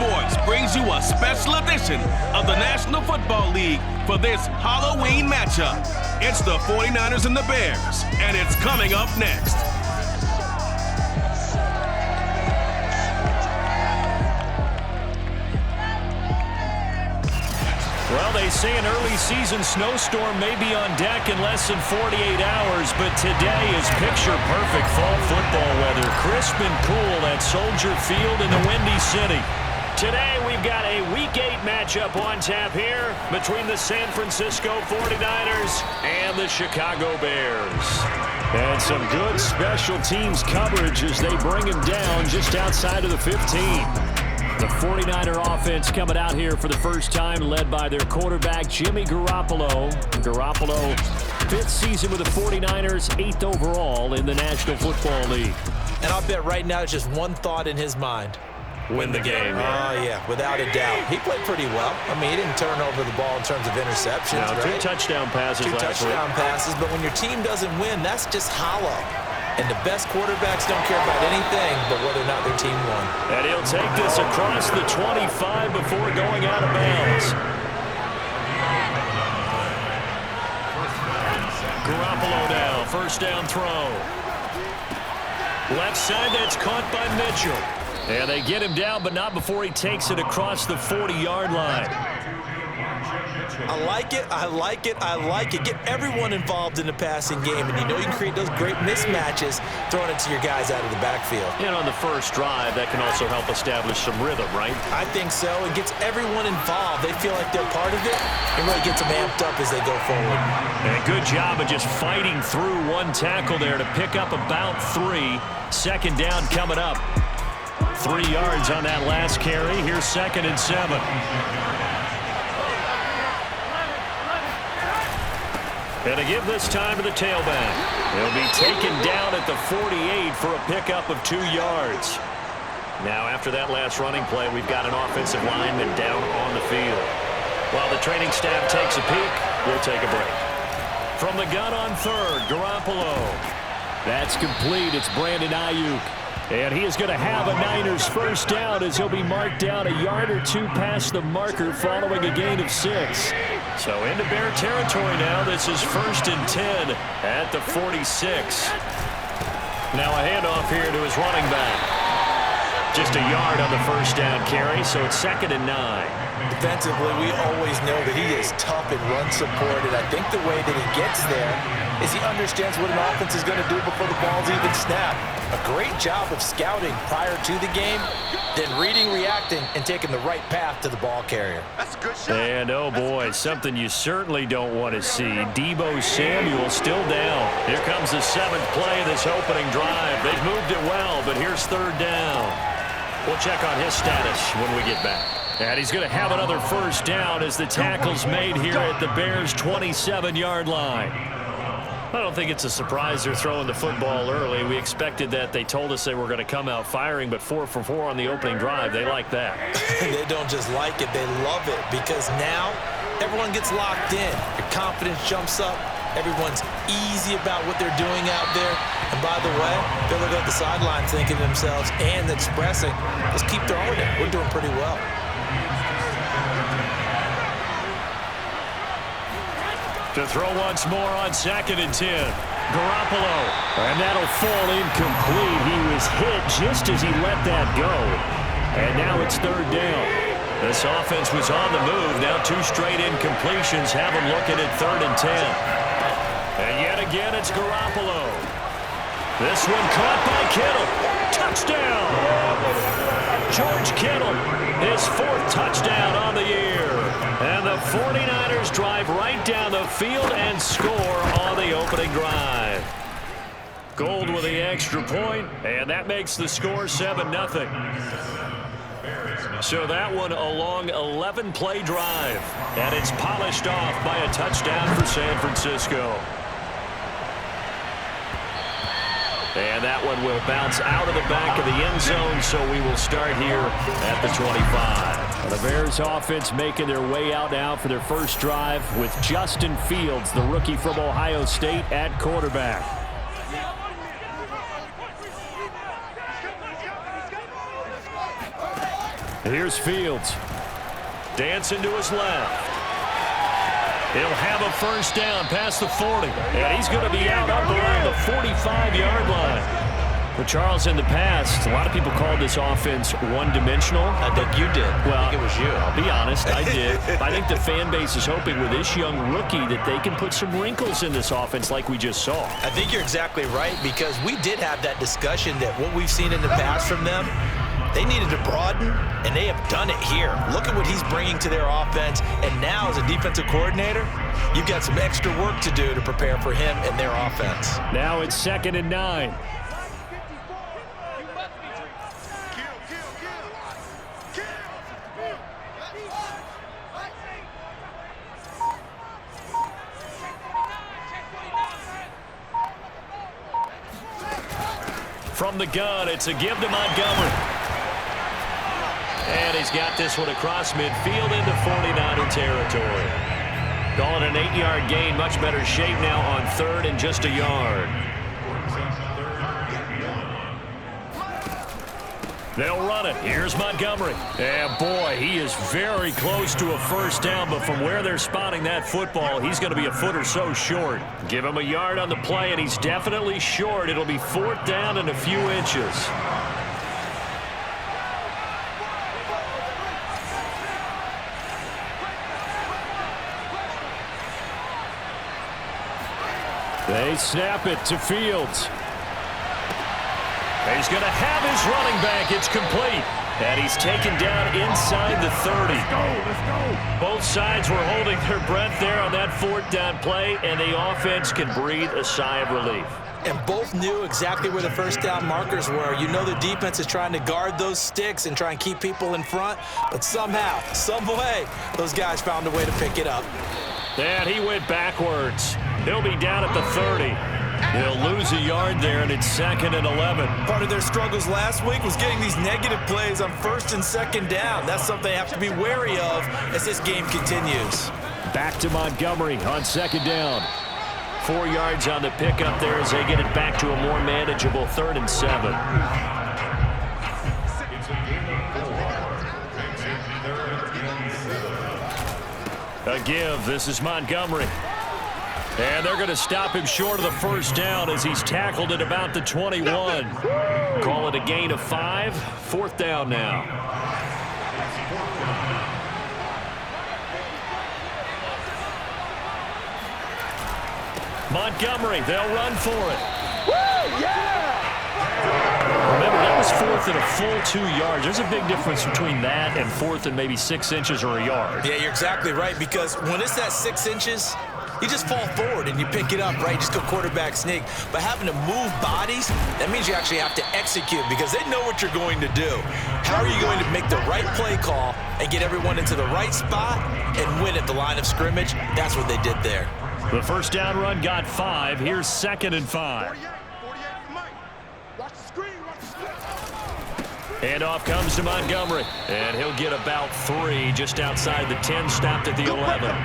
Sports brings you a special edition of the National Football League for this Halloween matchup. It's the 49ers and the Bears, and it's coming up next. Well, they say an early season snowstorm may be on deck in less than 48 hours, but today is picture-perfect fall football weather. Crisp and cool at Soldier Field in the Windy City. Today we've got a Week 8 matchup on tap here between the San Francisco 49ers and the Chicago Bears. And some good special teams coverage as they bring him down just outside of the 15. The 49er offense coming out here for the first time, led by their quarterback, Jimmy Garoppolo. Garoppolo, 5th season with the 49ers, 8th overall in the National Football League. And I'll bet right now it's just one thought in his mind. Win the game. Oh, yeah, without a doubt. He played pretty well. I mean, he didn't turn over the ball in terms of interceptions. No, right? 2 touchdown passes last week. 2 touchdown passes, but when your team doesn't win, that's just hollow. And the best quarterbacks don't care about anything but whether or not their team won. And he'll take this across the 25 before going out of bounds. Garoppolo now, first down throw. Left side, that's caught by Mitchell. And they get him down, but not before he takes it across the 40-yard line. I like it, I like it, I like it. Get everyone involved in the passing game, and you know you can create those great mismatches throwing it to your guys out of the backfield. And on the first drive, that can also help establish some rhythm, right? I think so. It gets everyone involved. They feel like they're part of it. It really gets them amped up as they go forward. And a good job of just fighting through one tackle there to pick up about 3. Second down coming up. 3 yards on that last carry. Here's 2nd and 7. And to give this time to the tailback. He'll be taken down at the 48 for a pickup of 2 yards. Now, after that last running play, we've got an offensive lineman down on the field. While the training staff takes a peek, we'll take a break. From the gun on 3rd, Garoppolo. That's complete. It's Brandon Ayuk. And he is going to have a Niners first down as he'll be marked down a yard or 2 past the marker following a gain of 6. So into Bear territory now. This is 1st and 10 at the 46. Now a handoff here to his running back. Just a yard on the first down carry, so it's 2nd and 9. Defensively, we always know that he is tough and run supported. I think the way that he gets there is he understands what an offense is going to do before the ball's even snapped. A great job of scouting prior to the game, then reading, reacting, and taking the right path to the ball carrier. That's a good shot. And, oh, boy, something you certainly don't want to see. Deebo Samuel still down. Here comes the 7th play of this opening drive. They've moved it well, but here's 3rd down. We'll check on his status when we get back. And he's going to have another first down as the tackle's made here at the Bears' 27-yard line. I don't think it's a surprise they're throwing the football early. We expected that. They told us they were going to come out firing, but 4 for 4 on the opening drive. They like that. They don't just like it, they love it, because now everyone gets locked in. Your confidence jumps up. Everyone's easy about what they're doing out there. And by the way, they're looking at the sideline thinking to themselves and expressing, let's keep throwing it. We're doing pretty well. To throw once more on 2nd and 10. Garoppolo. And that'll fall incomplete. He was hit just as he let that go. And now it's 3rd down. This offense was on the move. Now 2 straight incompletions have him looking at 3rd and 10. And yet again, it's Garoppolo. This one caught by Kittle. Touchdown! George Kittle, his 4th touchdown on the year. And the 49ers drive right down the field and score on the opening drive. Gold with the extra point, and that makes the score 7-0. So that one a long 11-play drive, and it's polished off by a touchdown for San Francisco. And that one will bounce out of the back of the end zone, so we will start here at the 25. The Bears offense making their way out now for their first drive with Justin Fields, the rookie from Ohio State, at quarterback. Here's Fields. Dancing to his left. He'll have a first down past the 40. And he's going to be out up around the 45-yard line. But Charles, in the past, a lot of people called this offense one-dimensional. I think you did. Well, I think it was you. I'll be honest, I did. I think the fan base is hoping with this young rookie that they can put some wrinkles in this offense like we just saw. I think you're exactly right, because we did have that discussion that what we've seen in the past from them, they needed to broaden, and they have done it here. Look at what he's bringing to their offense, and now as a defensive coordinator, you've got some extra work to do to prepare for him and their offense. Now it's 2nd and 9. From the gun, it's a give to Montgomery. And he's got this one across midfield into 49er territory. Calling an 8-yard gain, much better shape now on 3rd and just a yard. They'll run it. Here's Montgomery. And boy, he is very close to a first down, but from where they're spotting that football, he's going to be a foot or so short. Give him a yard on the play, and he's definitely short. It'll be 4th down and a few inches. They snap it to Fields. He's going to have his running back. It's complete. And he's taken down inside the 30. Let's go. Both sides were holding their breath there on that 4th down play, and the offense can breathe a sigh of relief. And both knew exactly where the first down markers were. You know the defense is trying to guard those sticks and try and keep people in front, but somehow, some way, those guys found a way to pick it up. And he went backwards. He'll be down at the 30. They'll lose a yard there, and it's 2nd and 11. Part of their struggles last week was getting these negative plays on 1st and 2nd down. That's something they have to be wary of as this game continues. Back to Montgomery on 2nd down. 4 yards on the pickup there as they get it back to a more manageable 3rd and 7. A give. This is Montgomery. And they're going to stop him short of the first down as he's tackled at about the 21. Call it a gain of 5. 4th down now. Montgomery, they'll run for it. Woo, yeah! Remember, that was 4th and a full 2 yards. There's a big difference between that and 4th and maybe 6 inches or a yard. Yeah, you're exactly right, because when it's that 6 inches, you just fall forward and you pick it up, right? Just go quarterback sneak. But having to move bodies, that means you actually have to execute because they know what you're going to do. How are you going to make the right play call and get everyone into the right spot and win at the line of scrimmage? That's what they did there. The first down run got 5. Here's 2nd and 5. And off comes to Montgomery. And he'll get about 3 just outside the 10, stopped at the 11.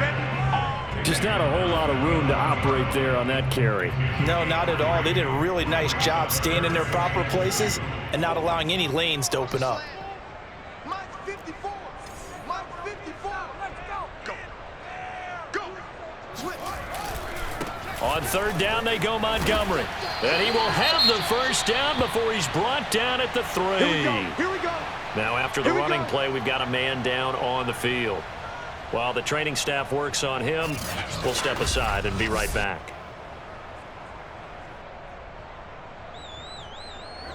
Just not a whole lot of room to operate there on that carry. No, not at all. They did a really nice job staying in their proper places and not allowing any lanes to open up. Mike 54. Mike 54. Let's go. Go. Switch. On 3rd down, they go Montgomery. And he will have the first down before he's brought down at the 3. Here we go. Now, after the running play, we've got a man down on the field. While the training staff works on him, we'll step aside and be right back.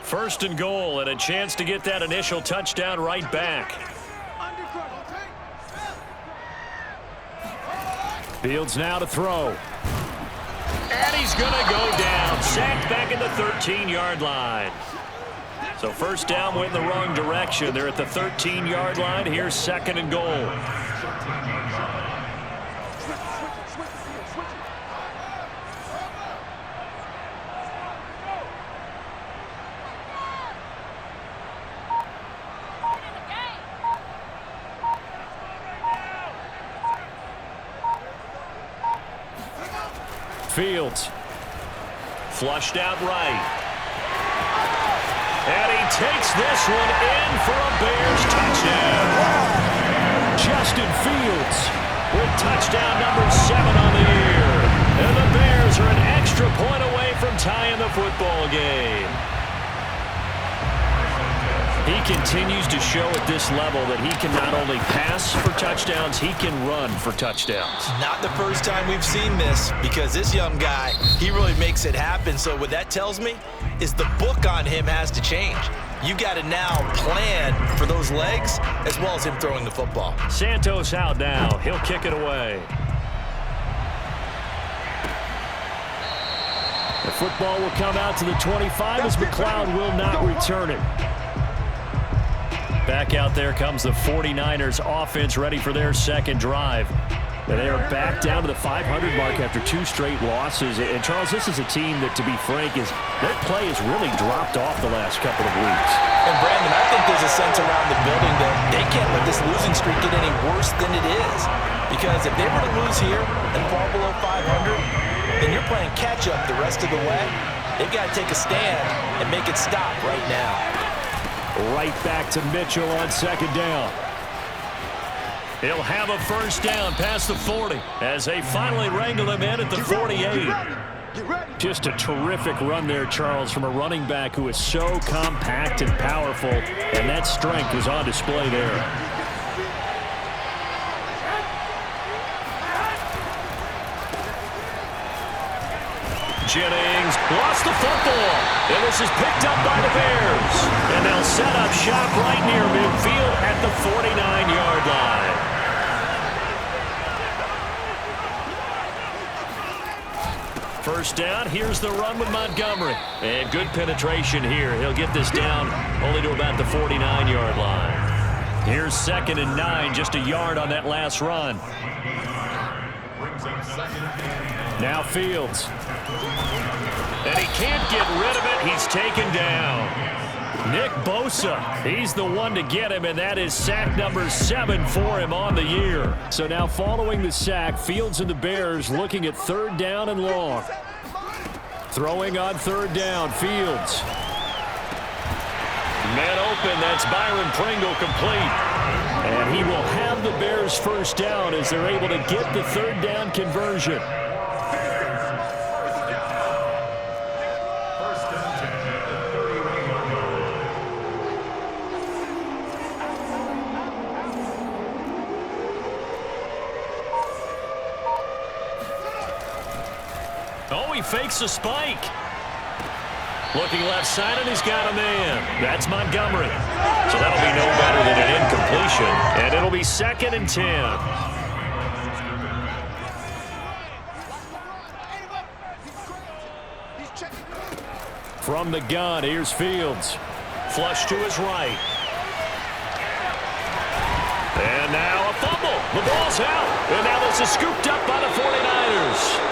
1st and goal, and a chance to get that initial touchdown right back. Fields now to throw. And he's going to go down. Sacked back at the 13-yard line. So first down went in the wrong direction. They're at the 13-yard line. Here's 2nd and goal. Fields. Flushed out right. And he takes this one in for a Bears touchdown. Justin Fields with touchdown number 7 on the year. And the Bears are an extra point away from tying the football game. He continues to show at this level that he can not only pass for touchdowns, he can run for touchdowns. Not the first time we've seen this, because this young guy, he really makes it happen. So what that tells me is the book on him has to change. You got to now plan for those legs as well as him throwing the football. Santos out now. He'll kick it away. The football will come out to the 25 as McLeod will not return it. Back out there comes the 49ers offense ready for their second drive. They are back down to the 500 mark after 2 straight losses. And, Charles, this is a team that, to be frank, their play has really dropped off the last couple of weeks. And, Brandon, I think there's a sense around the building that they can't let this losing streak get any worse than it is. Because if they were to lose here and fall below 500, then you're playing catch-up the rest of the way. They've got to take a stand and make it stop right now. Right back to Mitchell on second down. He'll have a first down past the 40 as they finally wrangle him in at the 48. Just a terrific run there, Charles, from a running back who is so compact and powerful, and that strength was on display there. Jennings lost the football, and this is picked up by the Bears. And they'll set up shop right near midfield at the 49-yard line. First down, here's the run with Montgomery. And good penetration here. He'll get this down only to about the 49-yard line. Here's 2nd and 9, just a yard on that last run. Now Fields. And he can't get rid of it. He's taken down. Nick Bosa, he's the one to get him, and that is sack number 7 for him on the year. So now following the sack, Fields and the Bears looking at 3rd down and long. Throwing on 3rd down, Fields. Man open, that's Byron Pringle complete. And he will have the Bears first down as they're able to get the 3rd down conversion. Oh, he fakes a spike. Looking left side, and he's got a man. That's Montgomery. So that'll be no better than an incompletion. And it'll be 2nd and 10. From the gun, here's Fields. Flush to his right. And now a fumble. The ball's out. And now this is scooped up by the 49ers.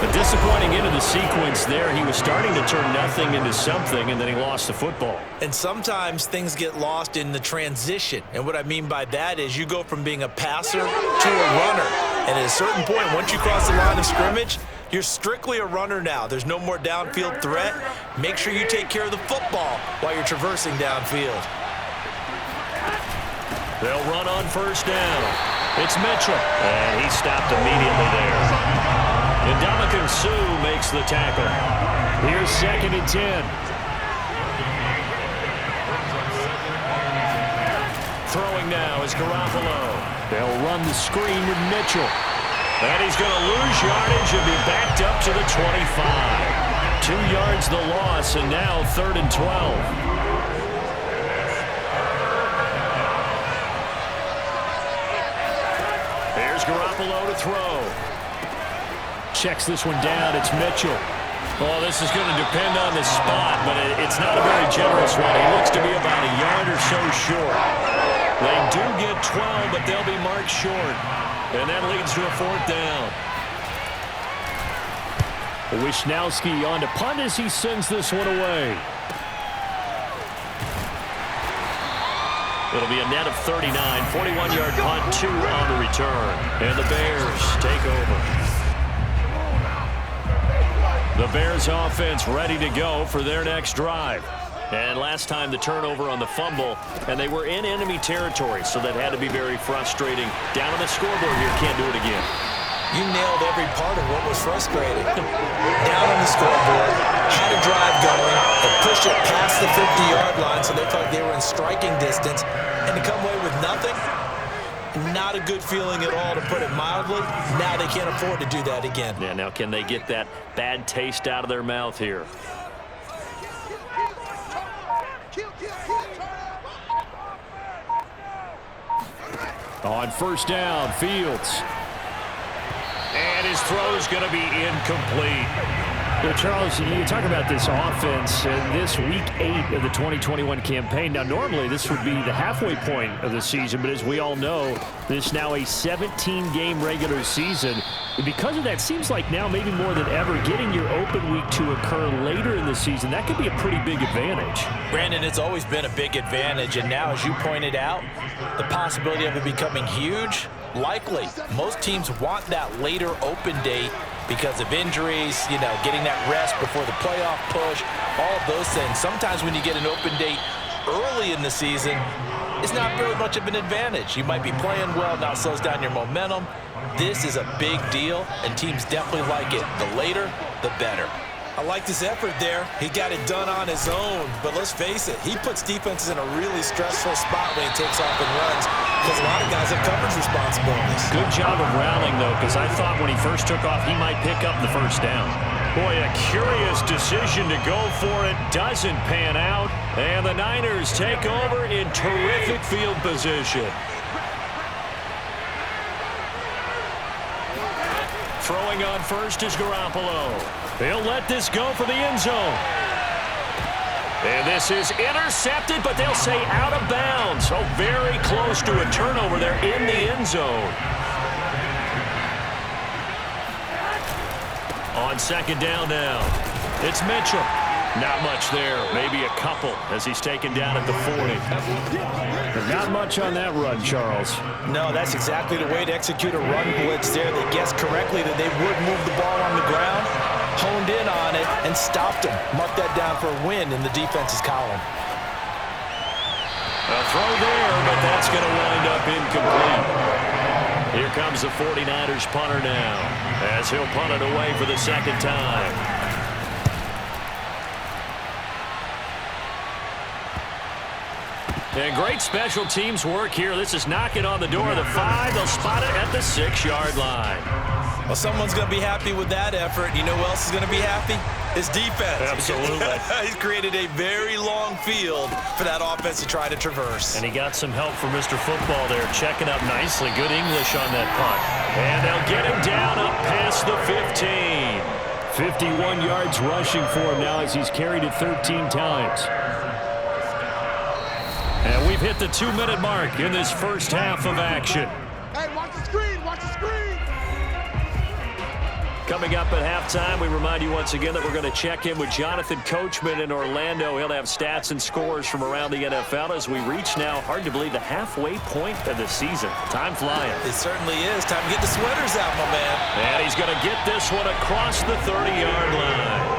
A disappointing end of the sequence there. He was starting to turn nothing into something, and then he lost the football. And sometimes things get lost in the transition. And what I mean by that is you go from being a passer to a runner. And at a certain point, once you cross the line of scrimmage, you're strictly a runner now. There's no more downfield threat. Make sure you take care of the football while you're traversing downfield. They'll run on first down. It's Mitchell, and he stopped immediately there. And Ndamukong Suh makes the tackle. Here's 2nd and 10. Throwing now is Garoppolo. They'll run the screen with Mitchell. And he's going to lose yardage and be backed up to the 25. 2 yards the loss, and now 3rd and 12. Here's Garoppolo to throw. Checks this one down. It's Mitchell. Oh, this is going to depend on the spot, but it's not a very generous one. He looks to be about a yard or so short. They do get 12, but they'll be marked short. And that leads to a 4th down. Wisnowski on to punt as he sends this one away. It'll be a net of 39. 41-yard punt, 2 on the return. And the Bears take over. The Bears offense ready to go for their next drive. And last time the turnover on the fumble, and they were in enemy territory, so that had to be very frustrating. Down on the scoreboard here, can't do it again. You nailed every part of what was frustrating. Down on the scoreboard, had a drive going, and pushed it past the 50-yard line so they felt like they were in striking distance, and to come away with nothing, not a good feeling at all, to put it mildly. Now they can't afford to do that again. Yeah, now can they get that bad taste out of their mouth here? On first down, Fields. And his throw is going to be incomplete. Yeah, Charles, you talk about this offense and this week 8 of the 2021 campaign. Now, normally this would be the halfway point of the season, but as we all know, this is now a 17-game regular season. And because of that, seems like now maybe more than ever, getting your open week to occur later in the season, that could be a pretty big advantage. Brandon, it's always been a big advantage, and now, as you pointed out, the possibility of it becoming huge, likely. Most teams want that later open date because of injuries, you know, getting that rest before the playoff push, all of those things. Sometimes when you get an open date early in the season, it's not very much of an advantage. You might be playing well, now it slows down your momentum. This is a big deal, and teams definitely like it. The later, the better. I like this effort there. He got it done on his own, but let's face it, he puts defenses in a really stressful spot when he takes off and runs because a lot of guys have coverage responsibilities. Good job of rallying, though, because I thought when he first took off, he might pick up the first down. Boy, a curious decision to go for it. Doesn't pan out, and the Niners take over in terrific field position. Throwing on first is Garoppolo. They'll let this go for the end zone. And this is intercepted, but they'll say out of bounds. So very close to a turnover there in the end zone. On second down now, it's Mitchell. Not much there, maybe a couple as he's taken down at the 40. Not much on that run, Charles. No, that's exactly the way to execute a run blitz there. They guessed correctly that they would move the ball on the ground, honed in on it, and stopped him. Mark that down for a win in the defense's column. A throw there, but that's going to wind up incomplete. Here comes the 49ers punter now, as he'll punt it away for the second time. And great special teams work here. This is knocking on the door of the 5. They'll spot it at the 6-yard line. Well, someone's going to be happy with that effort. You know who else is going to be happy? His defense. Absolutely. He's created a very long field for that offense to try to traverse. And he got some help from Mr. Football there, checking up nicely. Good English on that punt. And they'll get him down up past the 15. 51 yards rushing for him now as he's carried it 13 times. And we've hit the 2-minute mark in this first half of action. Hey, watch the screen, watch the screen. Coming up at halftime, we remind you once again that we're going to check in with Jonathan Coachman in Orlando. He'll have stats and scores from around the NFL as we reach now, hard to believe, the halfway point of the season. Time flying. It certainly is. Time to get the sweaters out, my man. And he's going to get this one across the 30-yard line.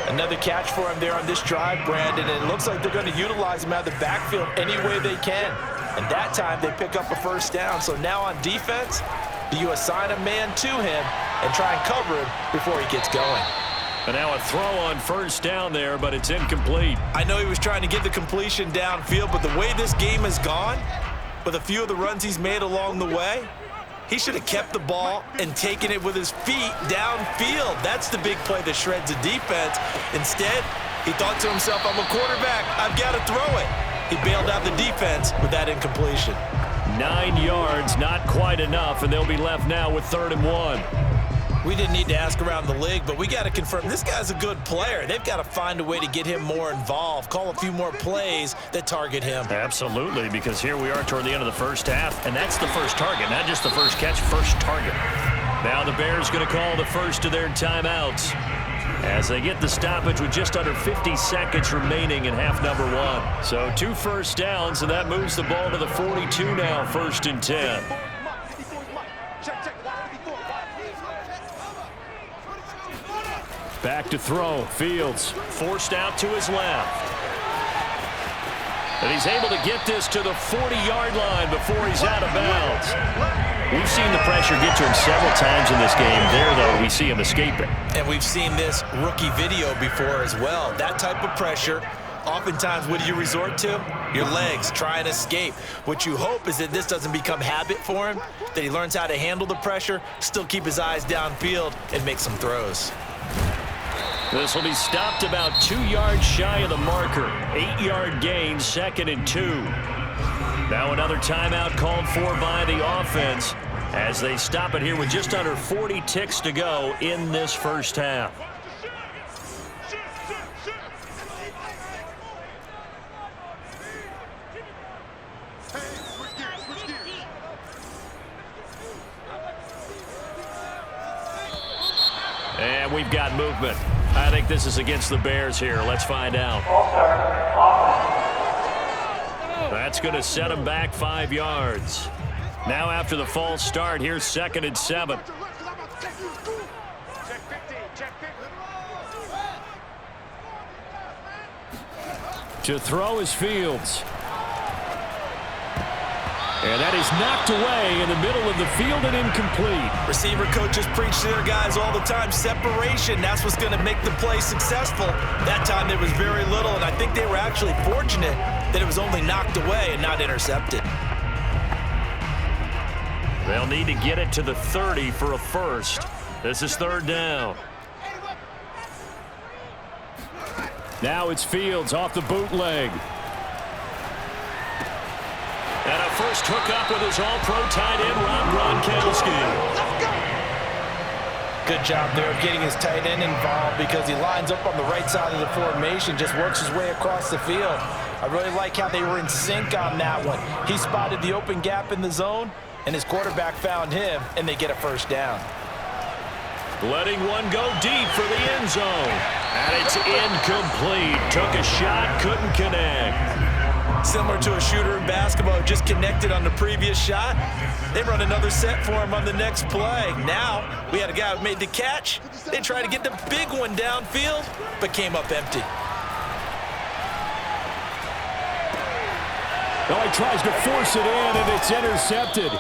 Another catch for him there on this drive, Brandon, and it looks like they're going to utilize him out of the backfield any way they can. And that time they pick up a first down. So now on defense, do you assign a man to him and try and cover him before he gets going? And now a throw on first down there, but it's incomplete. I know he was trying to get the completion downfield, but the way this game has gone, with a few of the runs he's made along the way, he should have kept the ball and taken it with his feet downfield. That's the big play that shreds the defense. Instead, he thought to himself, I'm a quarterback. I've got to throw it. He bailed out the defense with that incompletion. 9 yards, not quite enough, and they'll be left now with 3rd and 1. We didn't need to ask around the league, but we got to confirm this guy's a good player. They've got to find a way to get him more involved, call a few more plays that target him. Absolutely, because here we are toward the end of the first half, and that's the first target, not just the first catch, first target. Now the Bears going to call the first of their timeouts as they get the stoppage with just under 50 seconds remaining in half number 1. So 2 first downs, and that moves the ball to the 42 now, 1st and 10. Back to throw. Fields forced out to his left. And he's able to get this to the 40-yard line before he's out of bounds. We've seen the pressure get to him several times in this game. There, though, we see him escaping. And we've seen this rookie video before as well. That type of pressure, oftentimes, what do you resort to? Your legs, try and escape. What you hope is that this doesn't become habit for him, that he learns how to handle the pressure, still keep his eyes downfield, and make some throws. This will be stopped about 2 yards shy of the marker. 8-yard gain, 2nd and 2. Now another timeout called for by the offense as they stop it here with just under 40 ticks to go in this first half. And we've got movement. I think this is against the Bears here. Let's find out. That's going to set them back 5 yards. Now after the false start, here's 2nd and 7. To throw is Fields. And that is knocked away in the middle of the field and incomplete. Receiver coaches preach to their guys all the time. Separation, that's what's going to make the play successful. That time there was very little, and I think they were actually fortunate that it was only knocked away and not intercepted. They'll need to get it to the 30 for a first. This is 3rd down. Now it's Fields off the bootleg. And a first hookup with his all-pro tight end, Rob Gronkowski. Good job there of getting his tight end involved because he lines up on the right side of the formation, just works his way across the field. I really like how they were in sync on that one. He spotted the open gap in the zone, and his quarterback found him, and they get a first down. Letting one go deep for the end zone. And it's incomplete. Took a shot, couldn't connect. Similar to a shooter in basketball, just connected on the previous shot. They run another set for him on the next play. Now, we had a guy who made the catch. They tried to get the big one downfield, but came up empty. Well, he tries to force it in, and it's intercepted.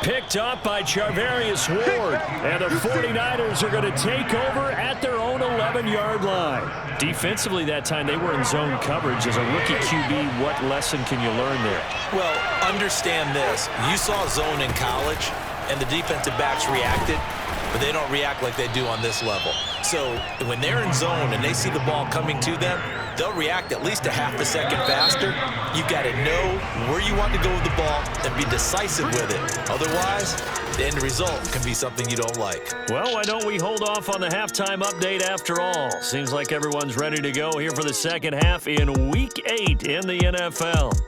Picked up by Charvarius Ward. And the 49ers are going to take over at their own 11-yard line. Defensively that time, they were in zone coverage. As a rookie QB, what lesson can you learn there? Well, understand this. You saw zone in college, and the defensive backs reacted, but they don't react like they do on this level. So when they're in zone and they see the ball coming to them, they'll react at least a half a second faster. You've got to know where you want to go with the ball and be decisive with it. Otherwise, the end result can be something you don't like. Well, why don't we hold off on the halftime update after all? Seems like everyone's ready to go here for the second half in Week 8 in the NFL.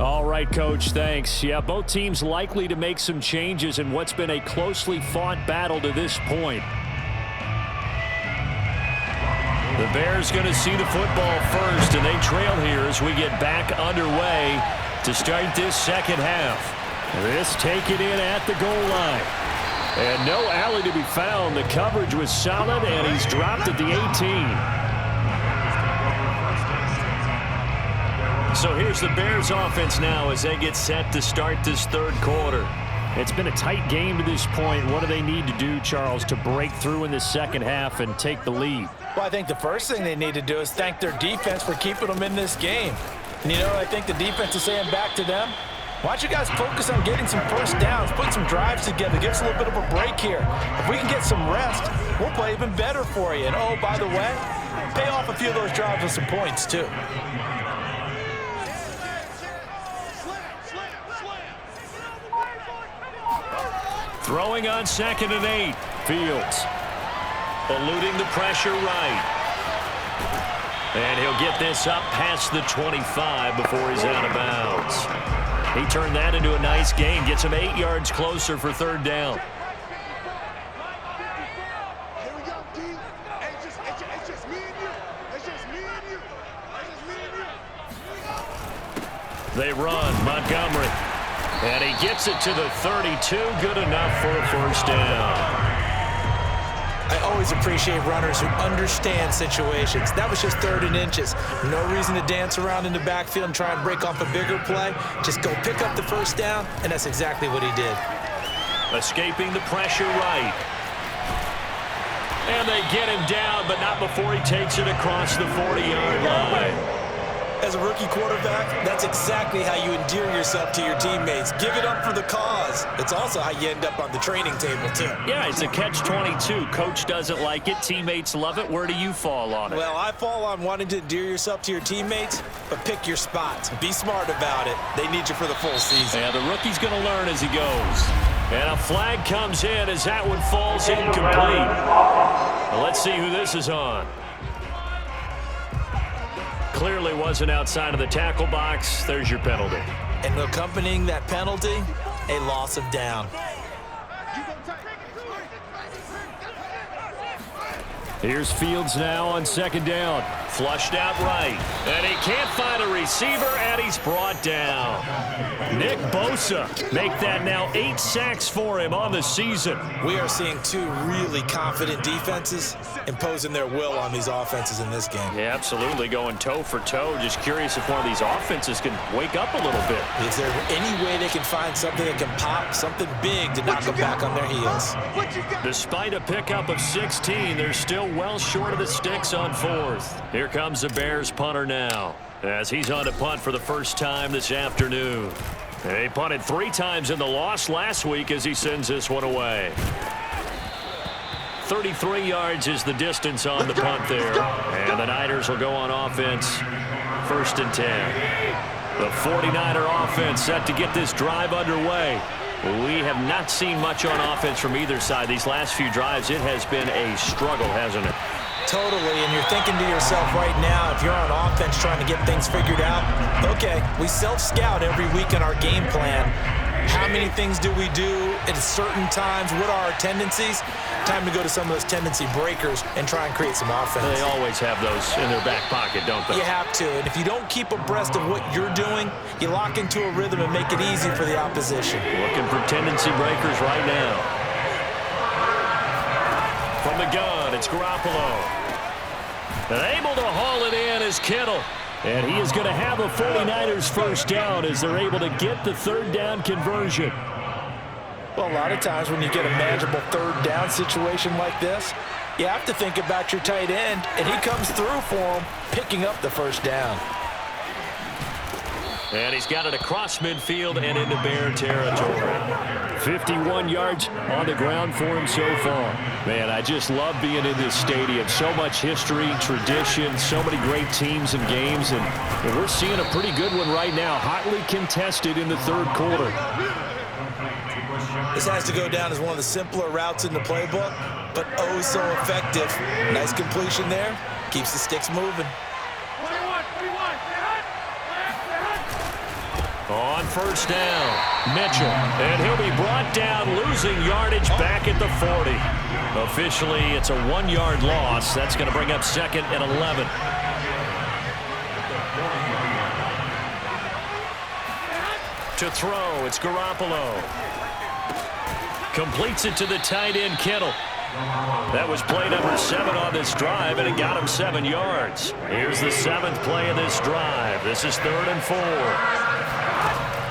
All right, Coach, thanks. Yeah, both teams likely to make some changes in what's been a closely fought battle to this point. The Bears going to see the football first, and they trail here as we get back underway to start this second half. This taken in at the goal line. And no alley to be found. The coverage was solid, and he's dropped at the 18. So here's the Bears offense now as they get set to start this third quarter. It's been a tight game to this point. What do they need to do, Charles, to break through in the second half and take the lead? Well, I think the first thing they need to do is thank their defense for keeping them in this game. And you know, I think the defense is saying back to them, why don't you guys focus on getting some first downs, put some drives together, give us a little bit of a break here. If we can get some rest, we'll play even better for you. And oh, by the way, pay off a few of those drives with some points, too. Throwing on 2nd and 8. Fields eluding the pressure right. And he'll get this up past the 25 before he's out of bounds. He turned that into a nice gain. Gets him 8 yards closer for 3rd down. They run. Montgomery. And he gets it to the 32. Good enough for a first down. I always appreciate runners who understand situations. That was just 3rd and inches. No reason to dance around in the backfield and try and break off a bigger play. Just go pick up the first down, and that's exactly what he did. Escaping the pressure right. And they get him down, but not before he takes it across the 40-yard line. As a rookie quarterback, that's exactly how you endear yourself to your teammates. Give it up for the cause. It's also how you end up on the training table, too. Yeah, it's a catch-22. Coach doesn't like it. Teammates love it. Where do you fall on it? Well, I fall on wanting to endear yourself to your teammates, but pick your spots. Be smart about it. They need you for the full season. Yeah, the rookie's going to learn as he goes. And a flag comes in as that one falls incomplete. Well, let's see who this is on. Clearly wasn't outside of the tackle box. There's your penalty. And accompanying that penalty, a loss of down. Here's Fields now on 2nd down. Flushed out right. And he can't find a receiver, and he's brought down. Nick Bosa make that now 8 sacks for him on the season. We are seeing 2 really confident defenses imposing their will on these offenses in this game. Yeah, absolutely, going toe for toe. Just curious if one of these offenses can wake up a little bit. Is there any way they can find something that can pop, something big to knock them back on their heels? Despite a pickup of 16, they're still well short of the sticks on 4th. Here comes the Bears punter now, as he's on to punt for the first time this afternoon. He punted 3 times in the loss last week as he sends this one away. 33 yards is the distance on the punt there. And the Niners will go on offense, 1st and 10. The 49er offense set to get this drive underway. We have not seen much on offense from either side. These last few drives, it has been a struggle, hasn't it? Totally, and you're thinking to yourself right now, if you're on offense trying to get things figured out, okay, we self-scout every week in our game plan. How many things do we do at certain times? What are our tendencies? Time to go to some of those tendency breakers and try and create some offense. They always have those in their back pocket, don't they? You have to, and if you don't keep abreast of what you're doing, you lock into a rhythm and make it easy for the opposition. Looking for tendency breakers right now. From the gun, it's Garoppolo. And able to haul it in is Kittle. And he is going to have a 49ers first down as they're able to get the 3rd down conversion. Well, a lot of times when you get a manageable 3rd down situation like this, you have to think about your tight end, and he comes through for him, picking up the first down. And he's got it across midfield and into Bear territory. 51 yards on the ground for him so far. Man, I just love being in this stadium. So much history, tradition, so many great teams and games. And we're seeing a pretty good one right now. Hotly contested in the 3rd quarter. This has to go down as one of the simpler routes in the playbook, but oh so effective. Nice completion there. Keeps the sticks moving. On 1st down, Mitchell, and he'll be brought down, losing yardage back at the 40. Officially, it's a 1-yard loss. That's going to bring up 2nd and 11. To throw, it's Garoppolo. Completes it to the tight end, Kittle. That was play number 7 on this drive, and it got him 7 yards. Here's the 7th play of this drive. This is 3rd and 4.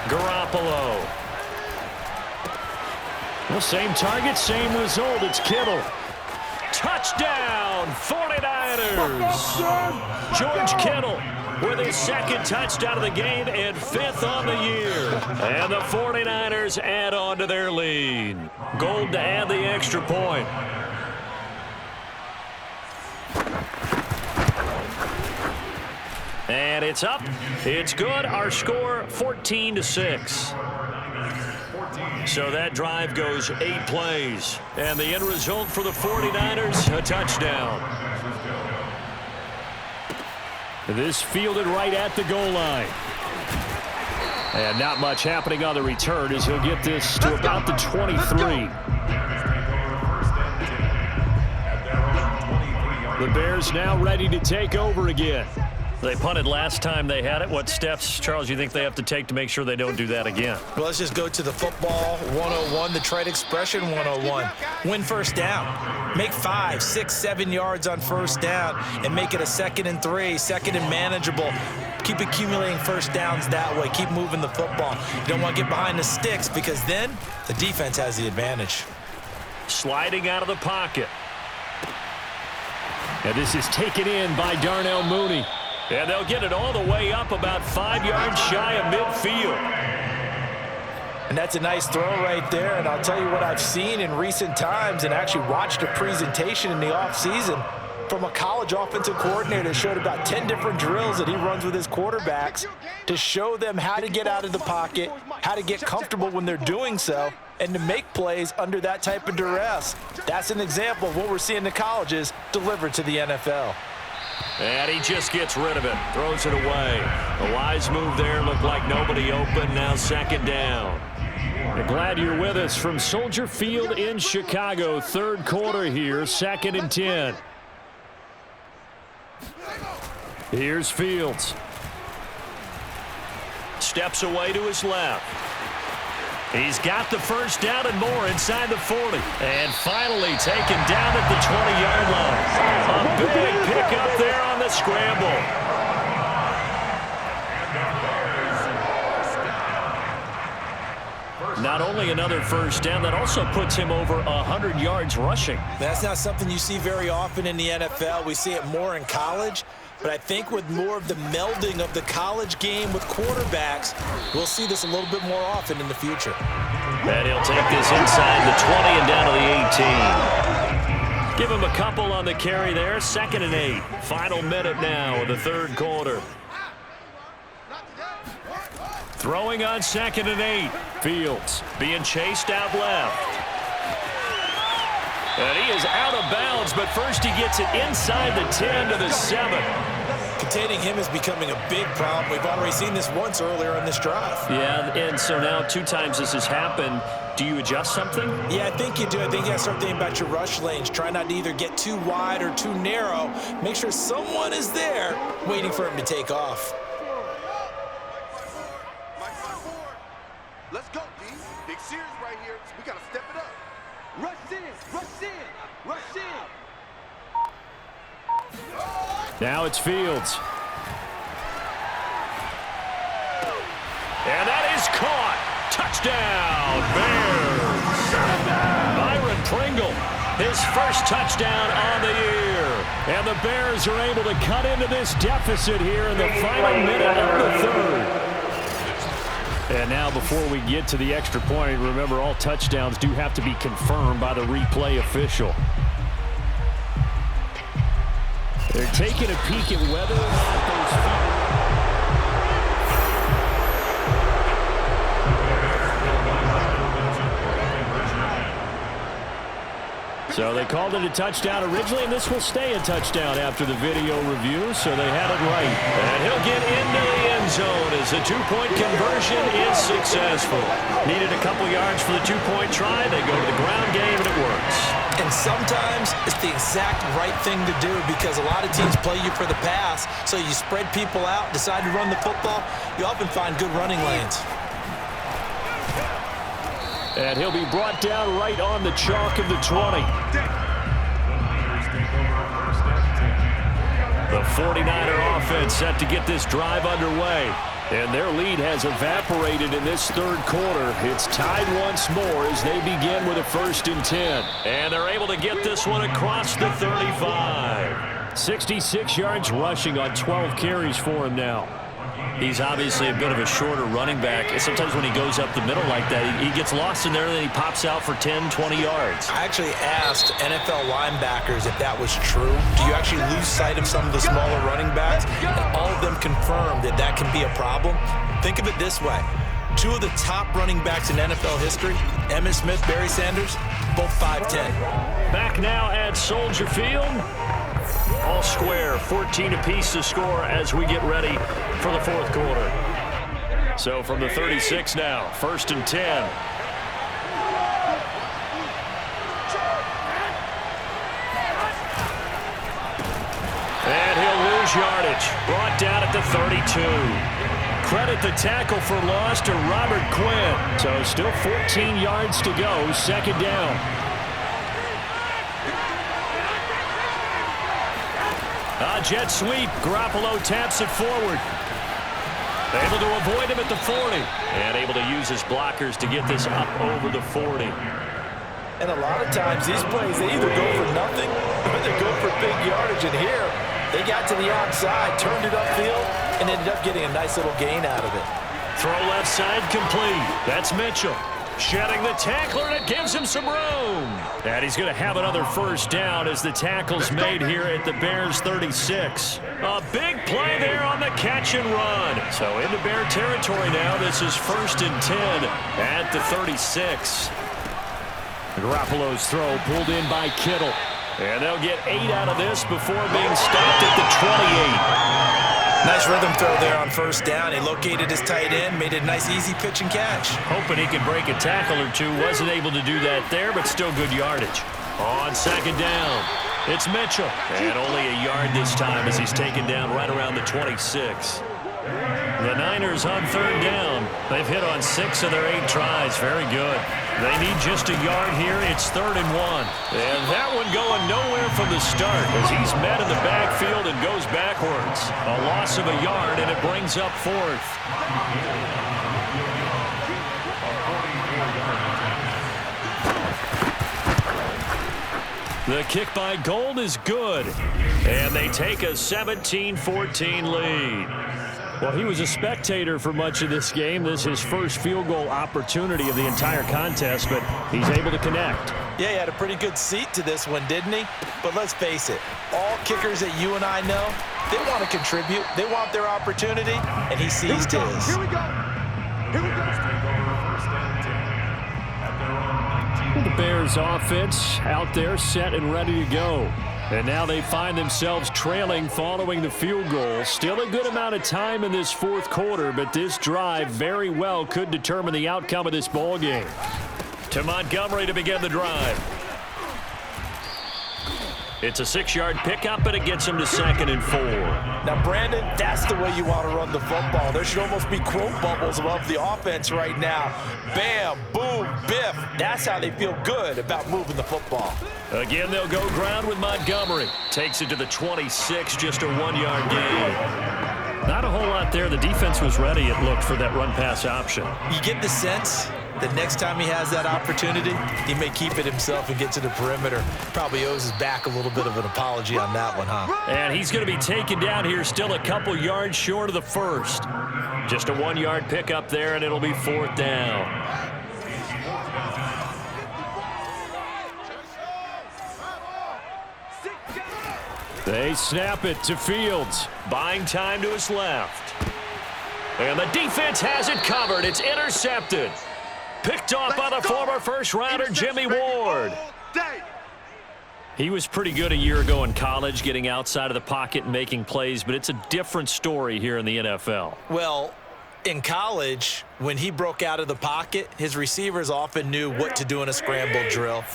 Garoppolo. Well, same target, same result. It's Kittle. Touchdown, 49ers. George Kittle with his 2nd touchdown of the game and 5th on the year. And the 49ers add on to their lead. Gold to add the extra point. And it's up. It's good. Our score, 14-6. So that drive goes 8 plays. And the end result for the 49ers, a touchdown. This fielded right at the goal line. And not much happening on the return as he'll get this to about the 23. The Bears now ready to take over again. They punted last time they had it. What steps, Charles, you think they have to take to make sure they don't do that again? Well, let's just go to the football 101, the trade expression 101. Win first down. Make 5, 6, 7 yards on first down and make it a 2nd and 3, 2nd and manageable. Keep accumulating first downs that way. Keep moving the football. You don't want to get behind the sticks because then the defense has the advantage. Sliding out of the pocket. And this is taken in by Darnell Mooney. And they'll get it all the way up about 5 yards shy of midfield. And that's a nice throw right there. And I'll tell you what I've seen in recent times and actually watched a presentation in the offseason from a college offensive coordinator that showed about 10 different drills that he runs with his quarterbacks to show them how to get out of the pocket, how to get comfortable when they're doing so, and to make plays under that type of duress. That's an example of what we're seeing in the colleges delivered to the NFL. And he just gets rid of it, throws it away. A wise move there, looked like nobody open, now 2nd down. We're glad you're with us from Soldier Field in Chicago. 3rd quarter here, 2nd and 10. Here's Fields. Steps away to his left. He's got the first down and more inside the 40. And finally taken down at the 20-yard line. A big pickup there on the scramble. Not only another first down, that also puts him over 100 yards rushing. That's not something you see very often in the NFL. We see it more in college. But I think with more of the melding of the college game with quarterbacks, we'll see this a little bit more often in the future. And he'll take this inside the 20 and down to the 18. Give him a couple on the carry there. 2nd and 8. Final minute now of the 3rd quarter. Throwing on 2nd and 8. Fields being chased out left. And he is out of bounds, but first he gets it inside the 10 to the 7. Containing him is becoming a big problem. We've already seen this once earlier on this drive. Yeah, and so now 2 times this has happened. Do you adjust something? Yeah, I think you do. I think you got to start thinking about your rush lanes. Try not to either get too wide or too narrow. Make sure someone is there waiting for him to take off. Let's go, D. Big series right here. So we got to step it up. Rush in, rush in, rush in. Now it's Fields. And that is caught. Touchdown, Bears. Byron Pringle, his first touchdown on the year. And the Bears are able to cut into this deficit here in the final minute of the 3rd. And now before we get to the extra point, remember all touchdowns do have to be confirmed by the replay official. They're taking a peek at whether those feet. So they called it a touchdown originally, and this will stay a touchdown after the video review, so they had it right. And he'll get into the end zone as the 2-point conversion is successful. Needed a couple yards for the 2-point try. They go to the ground game, and it works. And sometimes it's the exact right thing to do because a lot of teams play you for the pass, so you spread people out, decide to run the football. You often find good running lanes. And he'll be brought down right on the chalk of the 20. The 49er offense set to get this drive underway. And their lead has evaporated in this 3rd quarter. It's tied once more as they begin with a 1st and 10. And they're able to get this one across the 35. 66 yards rushing on 12 carries for him now. He's obviously a bit of a shorter running back. Sometimes when he goes up the middle like that, he gets lost in there and then he pops out for 10, 20 yards. I actually asked NFL linebackers if that was true. Do you actually lose sight of some of the smaller running backs? And all of them confirmed that that can be a problem. Think of it this way. 2 of the top running backs in NFL history, Emmitt Smith, Barry Sanders, both 5'10". Back now at Soldier Field. All square, 14 apiece to score as we get ready for the 4th quarter. So from the 36 now, 1st and 10. And he'll lose lose yardage. Brought down at the 32. Credit the tackle for loss to Robert Quinn. So still 14 yards to go, second down. A jet sweep. Garoppolo taps it forward. Able to avoid him at the 40. And able to use his blockers to get this up over the 40. And a lot of times these plays, they either go for nothing or they go for big yardage. And here, they got to the outside, turned it upfield, and ended up getting a nice little gain out of it. Throw left side complete. That's Mitchell. Shedding the tackler, and it gives him some room. And he's going to have another first down as the tackle's made here at the Bears 36. A big play there on the catch and run. So into Bear territory now. This is 1st and 10 at the 36. Garoppolo's throw pulled in by Kittle. And they'll get 8 out of this before being stopped at the 28. Nice rhythm throw there on first down. He located his tight end, made it a nice easy pitch and catch. Hoping he could break a tackle or two. Wasn't able to do that there, but still good yardage. On second down, it's Mitchell. And only a yard this time as he's taken down right around the 26. The Niners on third down. They've hit on 6 of their 8 tries. Very good. They need just a yard here. It's 3rd and 1. And that one going nowhere from the start as he's met in the backfield and goes backwards. A loss of a yard, and it brings up 4th. The kick by Gold is good. And they take a 17-14 lead. Well, he was a spectator for much of this game. This is his first field goal opportunity of the entire contest, but he's able to connect. Yeah, he had a pretty good seat to this one, didn't he? But let's face it, all kickers that you and I know, they want to contribute. They want their opportunity, and he seized his. Here we go. Here we go. The Bears offense out there set and ready to go. And now they find themselves trailing following the field goal. Still a good amount of time in this 4th quarter, but this drive very well could determine the outcome of this ball game. To Montgomery to begin the drive. It's a 6-yard pickup, and it gets him to 2nd and 4. Now, Brandon, that's the way you want to run the football. There should almost be quote bubbles above the offense right now. Bam, boom, biff. That's how they feel good about moving the football. Again, they'll go ground with Montgomery. Takes it to the 26, just a 1-yard gain. Not a whole lot there. The defense was ready, it looked, for that run-pass option. You get the sense that next time he has that opportunity, he may keep it himself and get to the perimeter. Probably owes his back a little bit of an apology on that one, huh? And he's going to be taken down here, still a couple yards short of the 1st. Just a 1-yard pickup there, and it'll be 4th down. They snap it to Fields. Buying time to his left. And the defense has it covered. It's intercepted. Picked off by the former first-rounder Jimmy Ward. He was pretty good a year ago in college, getting outside of the pocket and making plays, but it's a different story here in the NFL. Well, in college, when he broke out of the pocket, his receivers often knew what to do in a scramble drill.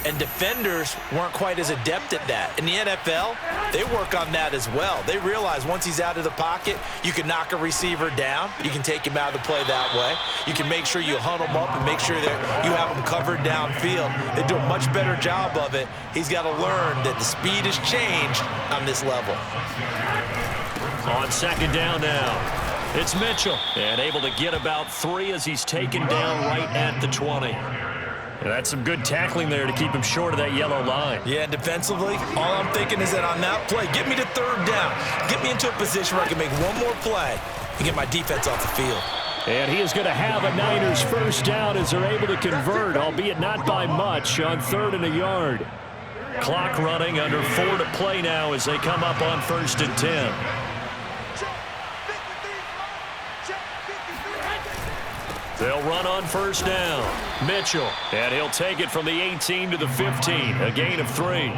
And defenders weren't quite as adept at that. In the NFL, they work on that as well. They realize once he's out of the pocket, you can knock a receiver down. You can take him out of the play that way. You can make sure you hunt him up and make sure that you have him covered downfield. They do a much better job of it. He's got to learn that the speed has changed on this level. On second down now, it's Mitchell. And able to get about 3 as he's taken down right at the 20. And that's some good tackling there to keep him short of that yellow line. Yeah, and defensively, all I'm thinking is that on that play, get me to 3rd down. Get me into a position where I can make one more play and get my defense off the field. And he is going to have a Niners first down as they're able to convert, albeit not by much, on 3rd and a yard. Clock running, under 4 to play now as they come up on 1st and 10. They'll run on first down. Mitchell, and he'll take it from the 18 to the 15, a gain of 3.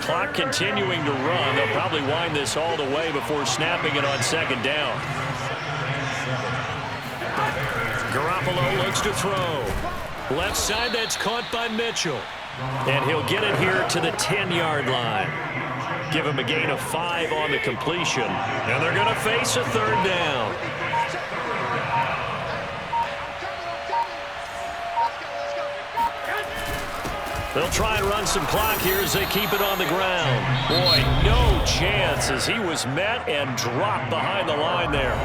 Clock continuing to run. They'll probably wind this all the way before snapping it on second down. Garoppolo looks to throw. Left side, that's caught by Mitchell. And he'll get it here to the 10-yard line. Give him a gain of 5 on the completion. And they're going to face a third down. They'll try and run some clock here as they keep it on the ground. Boy, no chance as he was met and dropped behind the line there.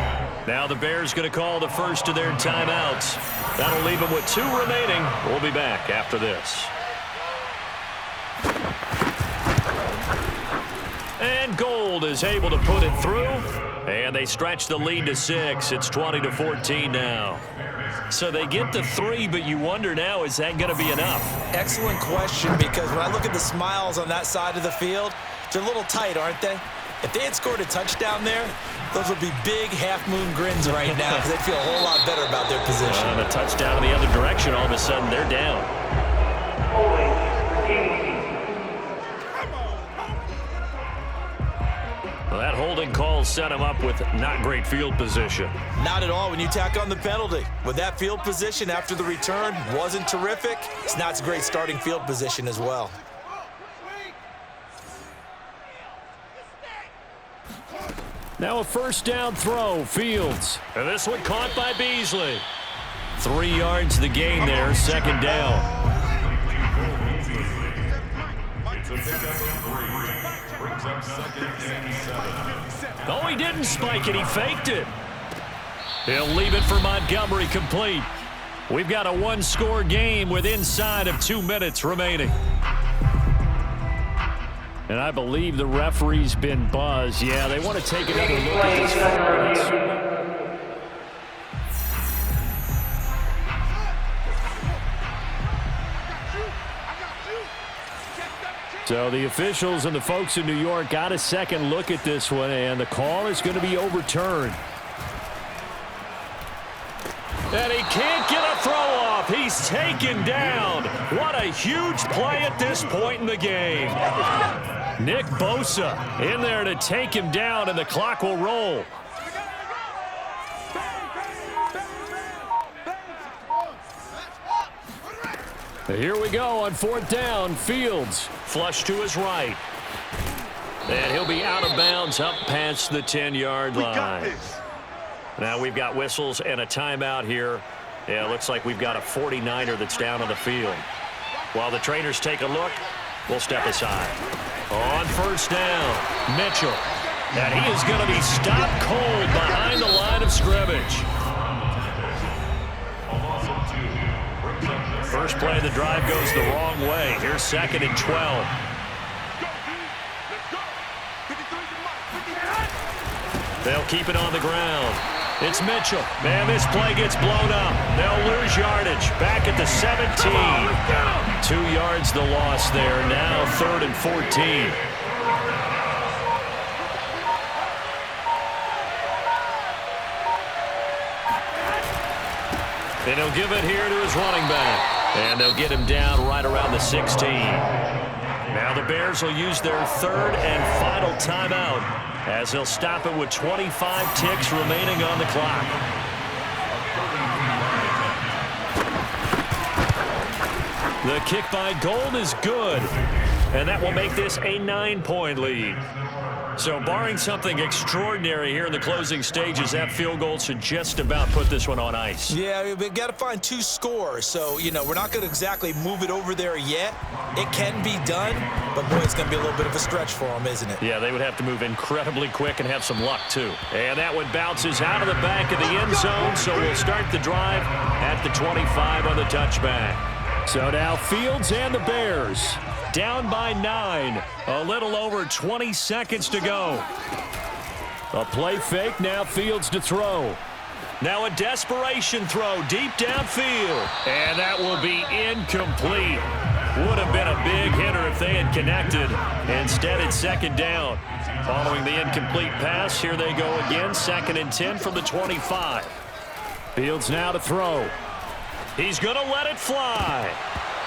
Now the Bears going to call the first of their timeouts. That'll leave them with 2 remaining. We'll be back after this. And Gold is able to put it through. And they stretch the lead to 6. It's 20-14 now. So they get to 3, but you wonder now, is that going to be enough? Excellent question, because when I look at the smiles on that side of the field, they're a little tight, aren't they? If they had scored a touchdown there, those would be big half-moon grins right now because they'd feel a whole lot better about their position. And a touchdown in the other direction, all of a sudden they're down. Well, that holding call set him up with not great field position. Not at all when you tack on the penalty. With that field position after the return wasn't terrific, it's not a great starting field position as well. Now a first down throw, Fields. And this one caught by Beasley. 3 yards the gain there, second down. Oh, he didn't spike it. He faked it. He'll leave it for Montgomery complete. We've got a 1-score game with inside of 2 minutes remaining. And I believe the referee's been buzzed. Yeah, they want to take another look at this. So the officials and the folks in New York got a second look at this one, and the call is going to be overturned. And he can't get a throw off. He's taken down. What a huge play at this point in the game. Nick Bosa in there to take him down, and the clock will roll. Here we go on 4th down. Fields flush to his right. And he'll be out of bounds up past the 10-yard line. Now we've got whistles and a timeout here. Yeah, it looks like we've got a 49er that's down on the field. While the trainers take a look, we'll step aside. On 1st down, Mitchell. And he is going to be stopped cold behind the line of scrimmage. First play of the drive goes the wrong way. Here's 2nd and 12. They'll keep it on the ground. It's Mitchell. Man, this play gets blown up. They'll lose yardage. Back at the 17. 2 yards the loss there. Now 3rd and 14. And he'll give it here to his running back. And they'll get him down right around the 16. Now the Bears will use their 3rd and final timeout as they'll stop it with 25 ticks remaining on the clock. The kick by Gold is good. And that will make this a 9-point lead. So barring something extraordinary here in the closing stages, that field goal should just about put this one on ice. Yeah, we've got to find 2 scores. So, you know, we're not going to exactly move it over there yet. It can be done, but boy, it's going to be a little bit of a stretch for them, isn't it? Yeah, they would have to move incredibly quick and have some luck, too. And that one bounces out of the back of the end zone, so we'll start the drive at the 25 on the touchback. So now Fields and the Bears down by 9. A little over 20 seconds to go. A play fake. Now Fields to throw. Now a desperation throw deep downfield. And that will be incomplete. Would have been a big hitter if they had connected. Instead, it's 2nd down. Following the incomplete pass, here they go again. 2nd and 10 from the 25. Fields now to throw. He's going to let it fly.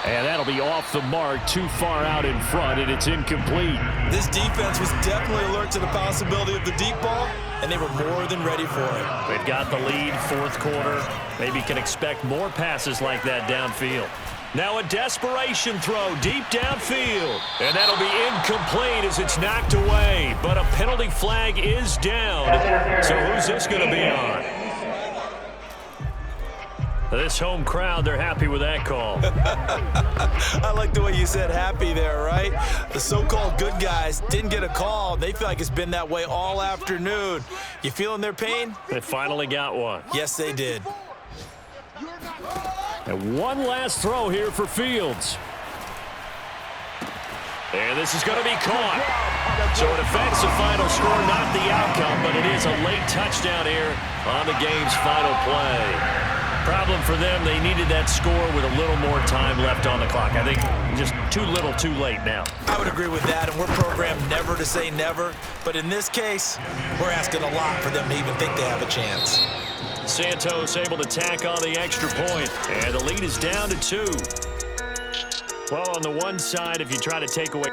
And that'll be off the mark, too far out in front, and it's incomplete. This defense was definitely alert to the possibility of the deep ball, and they were more than ready for it. They've got the lead, 4th quarter. Maybe can expect more passes like that downfield. Now a desperation throw deep downfield. And that'll be incomplete as it's knocked away. But a penalty flag is down. So who's this going to be on? This home crowd, they're happy with that call. I like the way you said happy there, right? The so-called good guys didn't get a call. They feel like it's been that way all afternoon. You feeling their pain? They finally got one. Yes, they did. And one last throw here for Fields. And this is going to be caught. So a defensive final score, not the outcome, but it is a late touchdown here on the game's final play. Problem for them, they needed that score with a little more time left on the clock. I think just too little too late now. I would agree with that, and we're programmed never to say never. But in this case, we're asking a lot for them to even think they have a chance. Santos able to tack on the extra point, and the lead is down to 2. Well, on the one side, if you try to take away